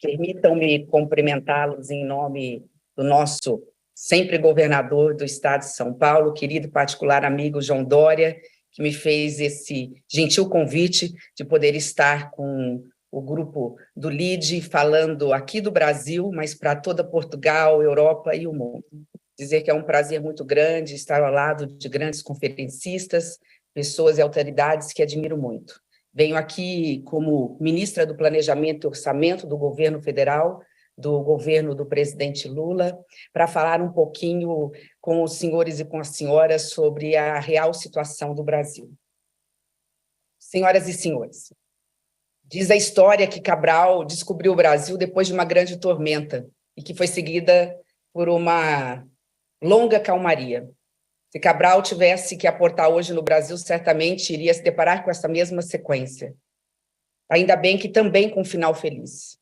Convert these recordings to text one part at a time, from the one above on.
Permitam-me cumprimentá-los em nome do nosso sempre governador do estado de São Paulo, querido e particular amigo João Dória, que me fez esse gentil convite de poder estar com o grupo do LIDE, falando aqui do Brasil, mas para toda Portugal, Europa e o mundo. Dizer que é um prazer muito grande estar ao lado de grandes conferencistas, pessoas e autoridades que admiro muito. Venho aqui como ministra do Planejamento e Orçamento do governo federal, do governo do presidente Lula, para falar um pouquinho com os senhores e com as senhoras sobre a real situação do Brasil. Senhoras e senhores, diz a história que Cabral descobriu o Brasil depois de uma grande tormenta e que foi seguida por uma longa calmaria. Se Cabral tivesse que aportar hoje no Brasil, certamente iria se deparar com essa mesma sequência. Ainda bem que também com um final feliz.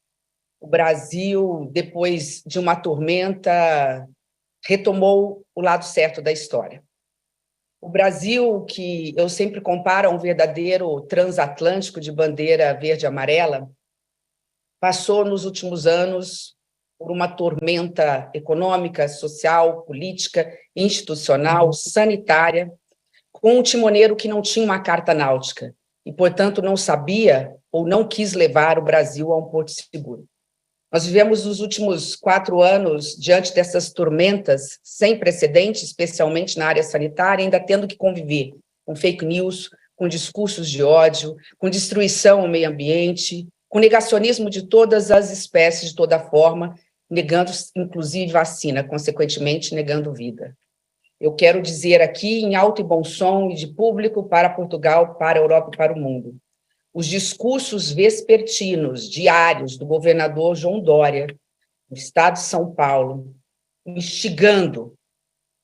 O Brasil, depois de uma tormenta, retomou o lado certo da história. O Brasil, que eu sempre comparo a um verdadeiro transatlântico de bandeira verde e amarela, passou nos últimos anos por uma tormenta econômica, social, política, institucional, sanitária, com um timoneiro que não tinha uma carta náutica e, portanto, não sabia ou não quis levar o Brasil a um porto seguro. Nós vivemos os últimos 4 anos diante dessas tormentas sem precedentes, especialmente na área sanitária, ainda tendo que conviver com fake news, com discursos de ódio, com destruição ao meio ambiente, com negacionismo de todas as espécies, de toda forma, negando, inclusive, vacina, consequentemente, negando vida. Eu quero dizer aqui, em alto e bom som, e de público, para Portugal, para a Europa e para o mundo, os discursos vespertinos, diários, do governador João Dória, no estado de São Paulo, instigando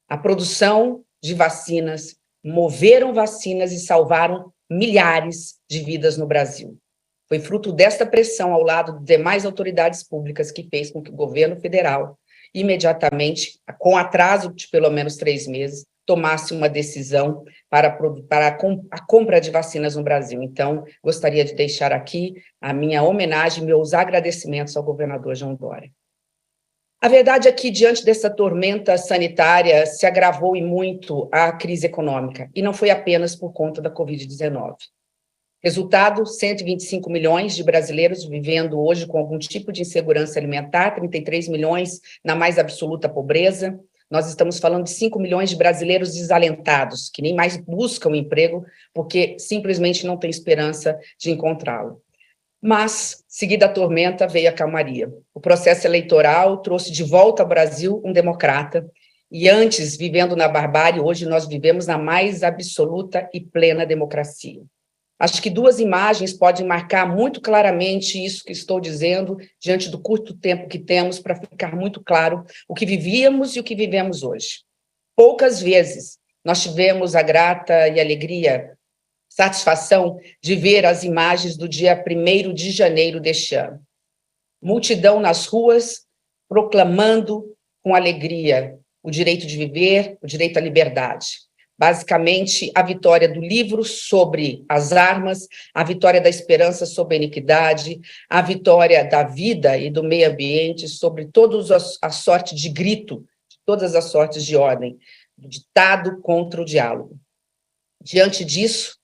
a produção de vacinas, moveram vacinas e salvaram milhares de vidas no Brasil. Foi fruto desta pressão ao lado de demais autoridades públicas que fez com que o governo federal, imediatamente, com atraso de pelo menos 3 meses, tomasse uma decisão para a compra de vacinas no Brasil. Então, gostaria de deixar aqui a minha homenagem, meus agradecimentos ao governador João Dória. A verdade é que, diante dessa tormenta sanitária, se agravou e muito a crise econômica, e não foi apenas por conta da Covid-19. Resultado, 125 milhões de brasileiros vivendo hoje com algum tipo de insegurança alimentar, 33 milhões na mais absoluta pobreza. Nós estamos falando de 5 milhões de brasileiros desalentados, que nem mais buscam emprego porque simplesmente não têm esperança de encontrá-lo. Mas, seguida a tormenta, veio a calmaria. O processo eleitoral trouxe de volta ao Brasil um democrata, e antes, vivendo na barbárie, hoje nós vivemos na mais absoluta e plena democracia. Acho que 2 imagens podem marcar muito claramente isso que estou dizendo, diante do curto tempo que temos, para ficar muito claro o que vivíamos e o que vivemos hoje. Poucas vezes nós tivemos a grata e satisfação de ver as imagens do dia 1º de janeiro deste ano. Multidão nas ruas, proclamando com alegria o direito de viver, o direito à liberdade. Basicamente, a vitória do livro sobre as armas, a vitória da esperança sobre a iniquidade, a vitória da vida e do meio ambiente sobre todas a sorte de grito, todas as sortes de ordem, do ditado contra o diálogo. Diante disso,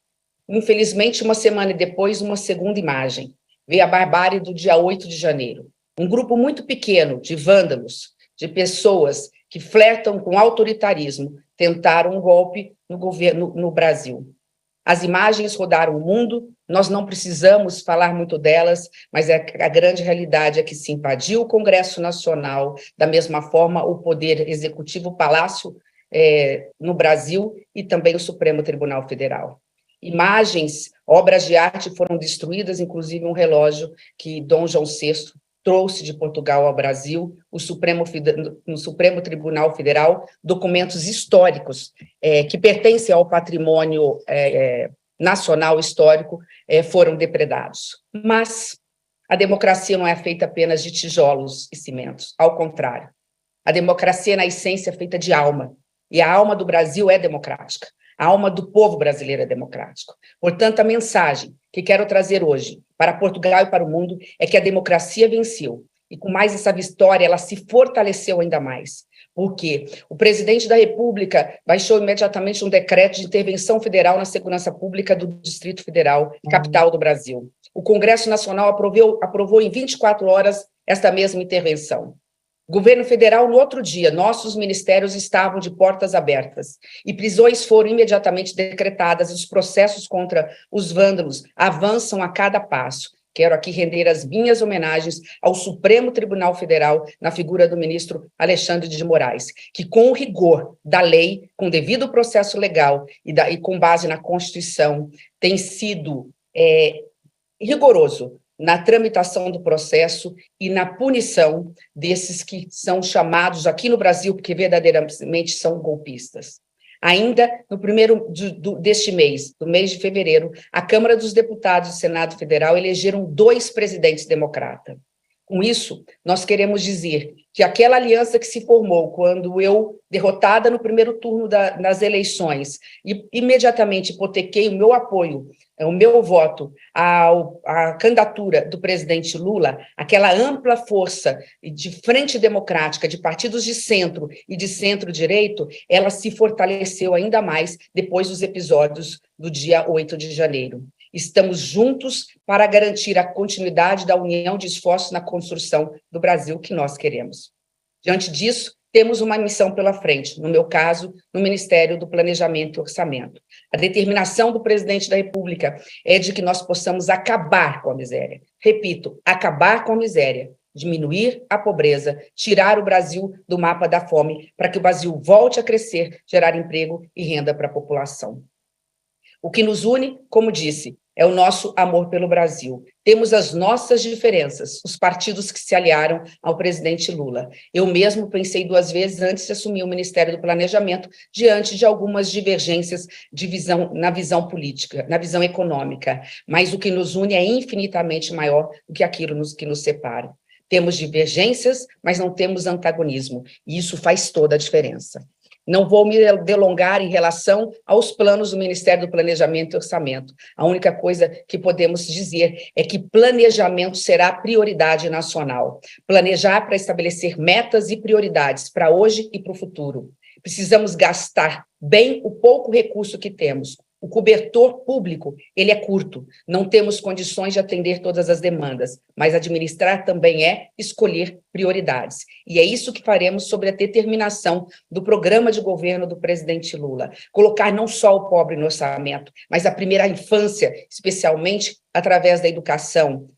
infelizmente, uma semana depois, uma segunda imagem, veio a barbárie do dia 8 de janeiro. Um grupo muito pequeno de vândalos, de pessoas que flertam com autoritarismo, tentaram um golpe no governo no Brasil. As imagens rodaram o mundo, nós não precisamos falar muito delas, mas a grande realidade é que se invadiu o Congresso Nacional, da mesma forma o Poder Executivo, o Palácio no Brasil e também o Supremo Tribunal Federal. Imagens, obras de arte foram destruídas, inclusive um relógio que Dom João VI trouxe de Portugal ao Brasil, no Supremo Tribunal Federal, documentos históricos que pertencem ao patrimônio nacional histórico foram depredados. Mas a democracia não é feita apenas de tijolos e cimentos, ao contrário. A democracia, na essência, é feita de alma, e a alma do Brasil é democrática. A alma do povo brasileiro é democrático. Portanto, a mensagem que quero trazer hoje para Portugal e para o mundo é que a democracia venceu. E com mais essa vitória, ela se fortaleceu ainda mais. Porque o presidente da República baixou imediatamente um decreto de intervenção federal na segurança pública do Distrito Federal, capital do Brasil. O Congresso Nacional aprovou em 24 horas esta mesma intervenção. O governo federal, no outro dia, nossos ministérios estavam de portas abertas e prisões foram imediatamente decretadas e os processos contra os vândalos avançam a cada passo. Quero aqui render as minhas homenagens ao Supremo Tribunal Federal, na figura do ministro Alexandre de Moraes, que, com o rigor da lei, com devido processo legal e com base na Constituição, tem sido rigoroso na tramitação do processo e na punição desses que são chamados aqui no Brasil, porque verdadeiramente são golpistas. Ainda no primeiro deste mês, do mês de fevereiro, a Câmara dos Deputados do Senado Federal elegeram 2 presidentes democratas. Com isso, nós queremos dizer que aquela aliança que se formou quando eu, derrotada no primeiro turno das eleições, e imediatamente hipotequei o meu apoio, o meu voto à candidatura do presidente Lula, aquela ampla força de frente democrática, de partidos de centro e de centro-direito, ela se fortaleceu ainda mais depois dos episódios do dia 8 de janeiro. Estamos juntos para garantir a continuidade da união de esforços na construção do Brasil que nós queremos. Diante disso, temos uma missão pela frente, no meu caso, no Ministério do Planejamento e Orçamento. A determinação do presidente da República é de que nós possamos acabar com a miséria. Repito, acabar com a miséria, diminuir a pobreza, tirar o Brasil do mapa da fome, para que o Brasil volte a crescer, gerar emprego e renda para a população. O que nos une, como disse, é o nosso amor pelo Brasil. Temos as nossas diferenças, os partidos que se aliaram ao presidente Lula. Eu mesmo pensei 2 vezes antes de assumir o Ministério do Planejamento, diante de algumas divergências na visão política, na visão econômica. Mas o que nos une é infinitamente maior do que aquilo que nos separa. Temos divergências, mas não temos antagonismo. E isso faz toda a diferença. Não vou me delongar em relação aos planos do Ministério do Planejamento e Orçamento. A única coisa que podemos dizer é que planejamento será prioridade nacional. Planejar para estabelecer metas e prioridades para hoje e para o futuro. Precisamos gastar bem o pouco recurso que temos. O cobertor público, ele é curto, não temos condições de atender todas as demandas, mas administrar também é escolher prioridades. E é isso que faremos sobre a determinação do programa de governo do presidente Lula. Colocar não só o pobre no orçamento, mas a primeira infância, especialmente através da educação,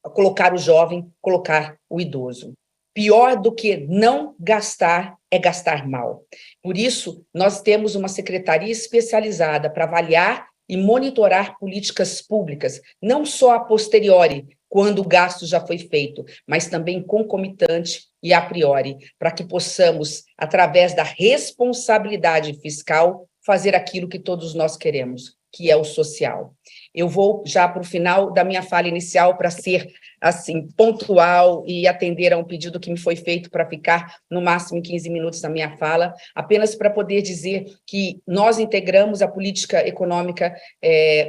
colocar o jovem, colocar o idoso. Pior do que não gastar é gastar mal. Por isso, nós temos uma secretaria especializada para avaliar e monitorar políticas públicas, não só a posteriori, quando o gasto já foi feito, mas também concomitante e a priori, para que possamos, através da responsabilidade fiscal, fazer aquilo que todos nós queremos, que é o social. Eu vou já para o final da minha fala inicial para ser assim pontual e atender a um pedido que me foi feito para ficar no máximo em 15 minutos na minha fala, apenas para poder dizer que nós integramos a política econômica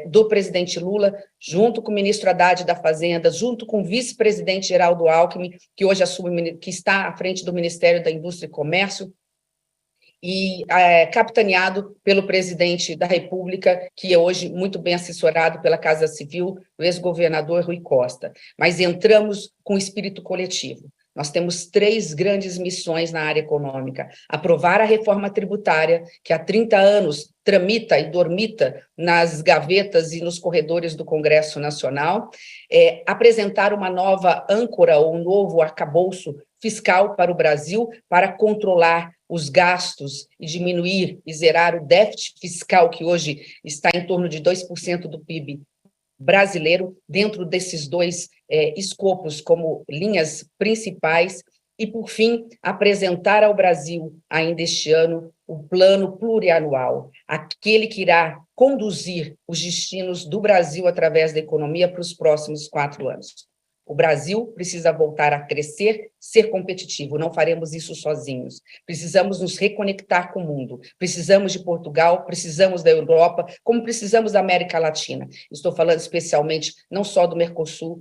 do presidente Lula, junto com o ministro Haddad da Fazenda, junto com o vice-presidente Geraldo Alckmin, que hoje que está à frente do Ministério da Indústria e Comércio, e capitaneado pelo presidente da República, que é hoje muito bem assessorado pela Casa Civil, o ex-governador Rui Costa. Mas entramos com espírito coletivo. Nós temos 3 grandes missões na área econômica. Aprovar a reforma tributária, que há 30 anos tramita e dormita nas gavetas e nos corredores do Congresso Nacional, apresentar uma nova âncora ou um novo arcabouço fiscal para o Brasil, para controlar os gastos e diminuir e zerar o déficit fiscal, que hoje está em torno de 2% do PIB brasileiro, dentro desses 2 escopos como linhas principais, e, por fim, apresentar ao Brasil, ainda este ano, o plano plurianual, aquele que irá conduzir os destinos do Brasil através da economia para os próximos 4 anos. O Brasil precisa voltar a crescer, ser competitivo. Não faremos isso sozinhos. Precisamos nos reconectar com o mundo. Precisamos de Portugal, precisamos da Europa, como precisamos da América Latina. Estou falando especialmente não só do Mercosul,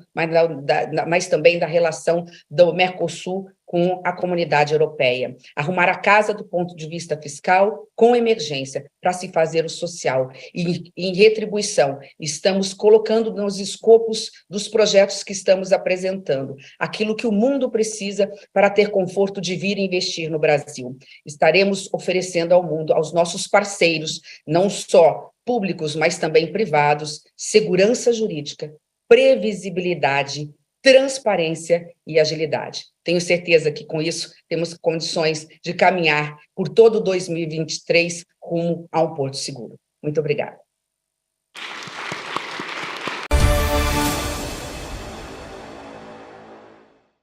mas também da relação do Mercosul com a comunidade europeia. Arrumar a casa do ponto de vista fiscal com emergência para se fazer o social. E, em retribuição, estamos colocando nos escopos dos projetos que estamos apresentando aquilo que o mundo precisa para ter conforto de vir investir no Brasil. Estaremos oferecendo ao mundo, aos nossos parceiros, não só públicos, mas também privados, segurança jurídica, previsibilidade, transparência e agilidade. Tenho certeza que, com isso, temos condições de caminhar por todo 2023 rumo a um porto seguro. Muito obrigada.